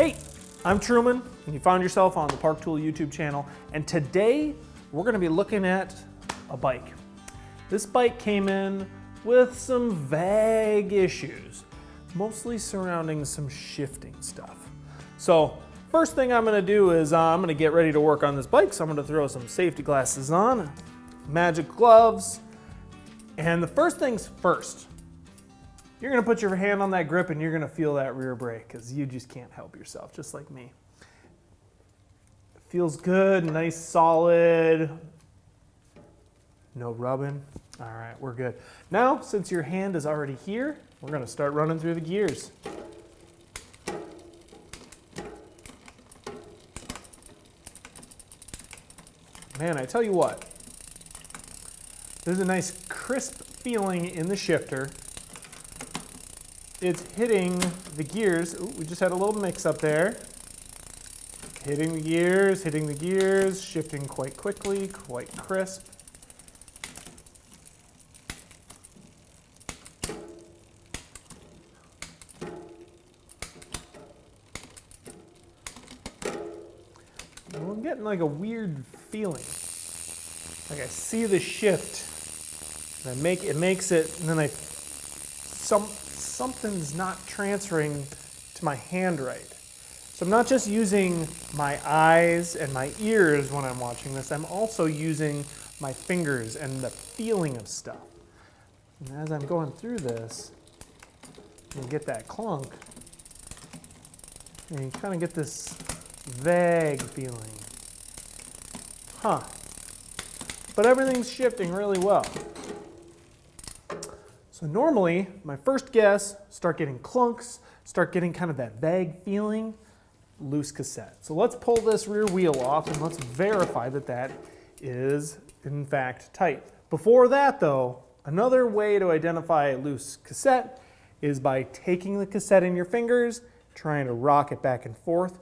Hey, I'm Truman, and you found yourself on the Park Tool YouTube channel, and today we're going to be looking at a bike. This bike came in with some vague issues, mostly surrounding some shifting stuff. So first thing I'm going to do is I'm going to get ready to work on this bike, so I'm going to throw some safety glasses on, magic gloves, and the first things first. You're gonna put your hand on that grip and you're gonna feel that rear brake because you just can't help yourself, just like me. It feels good, nice, solid, no rubbing. All right, we're good. Now, since your hand is already here, we're gonna start running through the gears. Man, I tell you what, there's a nice crisp feeling in the shifter. It's hitting the gears. Ooh, we just had a little mix up there. Hitting the gears, shifting quite quickly, quite crisp. I'm getting like a weird feeling. Like I see the shift, and it makes it, and then something's not transferring to my hand right. So I'm not just using my eyes and my ears when I'm watching this, I'm also using my fingers and the feeling of stuff. And as I'm going through this, you get that clunk, and you kind of get this vague feeling. Huh. But everything's shifting really well. So normally, my first guess, start getting clunks, start getting kind of that vague feeling, loose cassette. So let's pull this rear wheel off and let's verify that that is in fact tight. Before that though, another way to identify a loose cassette is by taking the cassette in your fingers, trying to rock it back and forth.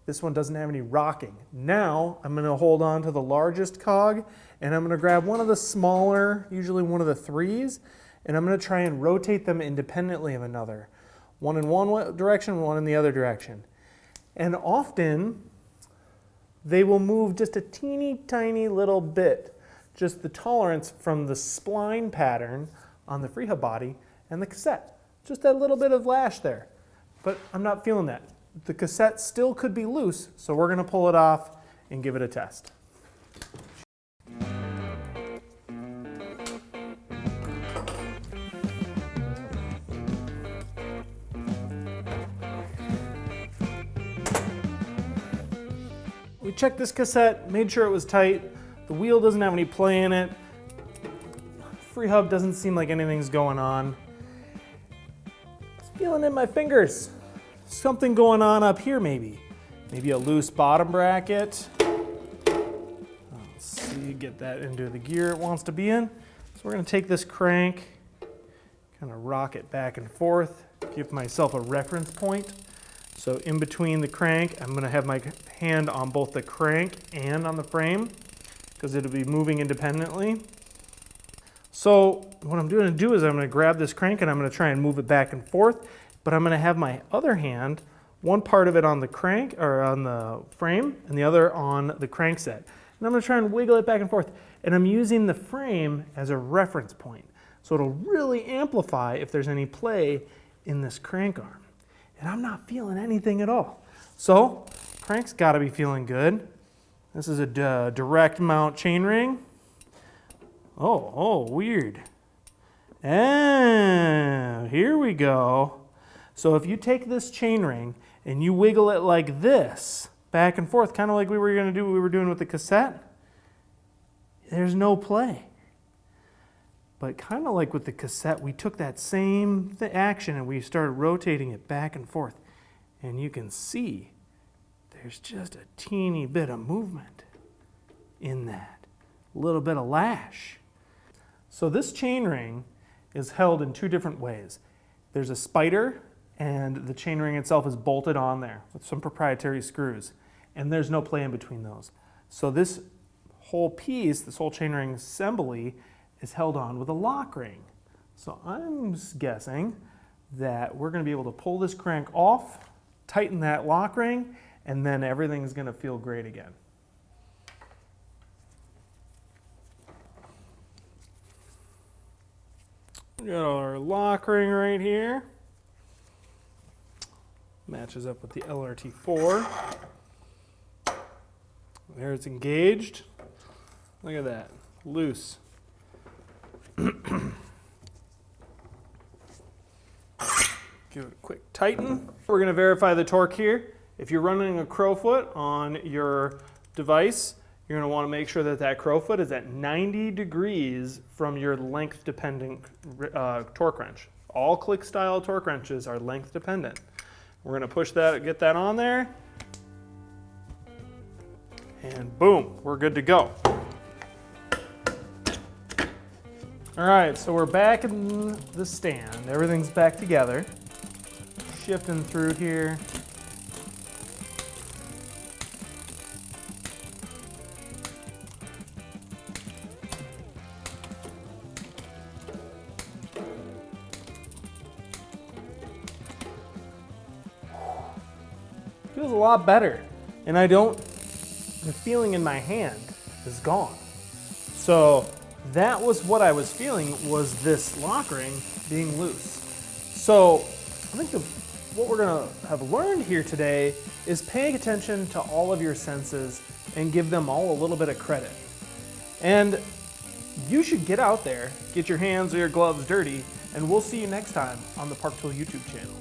This one doesn't have any rocking. Now I'm going to hold on to the largest cog and I'm going to grab one of the smaller, usually one of the threes, and I'm going to try and rotate them independently of another. One in one direction, one in the other direction. And often, they will move just a teeny tiny little bit, just the tolerance from the spline pattern on the free hub body and the cassette. Just that little bit of lash there. But I'm not feeling that. The cassette still could be loose, so we're going to pull it off and give it a test. We checked this cassette, made sure it was tight. The wheel doesn't have any play in it. Free hub doesn't seem like anything's going on. It's feeling in my fingers. Something going on up here maybe. Maybe a loose bottom bracket. Let's see, get that into the gear it wants to be in. So we're going to take this crank, kind of rock it back and forth, give myself a reference point. So in between the crank, I'm going to have my hand on both the crank and on the frame because it'll be moving independently. So what I'm going to do is I'm going to grab this crank and I'm going to try and move it back and forth, but I'm going to have my other hand, one part of it on the crank or on the frame and the other on the crankset. And I'm going to try and wiggle it back and forth. And I'm using the frame as a reference point. So it'll really amplify if there's any play in this crank arm. And I'm not feeling anything at all. So, crank's got to be feeling good. This is a direct mount chainring. Oh, weird. And here we go. So if you take this chainring and you wiggle it like this, back and forth, kind of like we were doing with the cassette, there's no play. But kind of like with the cassette, we took that same action and we started rotating it back and forth. And you can see there's just a teeny bit of movement in that. A little bit of lash. So this chainring is held in two different ways. There's a spider and the chainring itself is bolted on there with some proprietary screws. And there's no play in between those. So this whole piece, this whole chainring assembly, is held on with a lock ring. So I'm guessing that we're going to be able to pull this crank off tighten that lock ring, and then everything's gonna feel great again. We got our lock ring right here. Matches up with the LRT4. There it's engaged. Look at that, loose. Give it a quick tighten. We're gonna verify the torque here. If you're running a crowfoot on your device, you're gonna wanna make sure that that crowfoot is at 90 degrees from your length dependent torque wrench. All click style torque wrenches are length dependent. We're gonna push that, get that on there, and boom, we're good to go. All right, so we're back in the stand. Everything's back together. Shifting through here. Feels a lot better. And the feeling in my hand is gone. So that was what I was feeling, was this lock ring being loose. So I think what we're gonna have learned here today is paying attention to all of your senses and give them all a little bit of credit. And you should get out there, get your hands or your gloves dirty, and we'll see you next time on the Park Tool YouTube channel.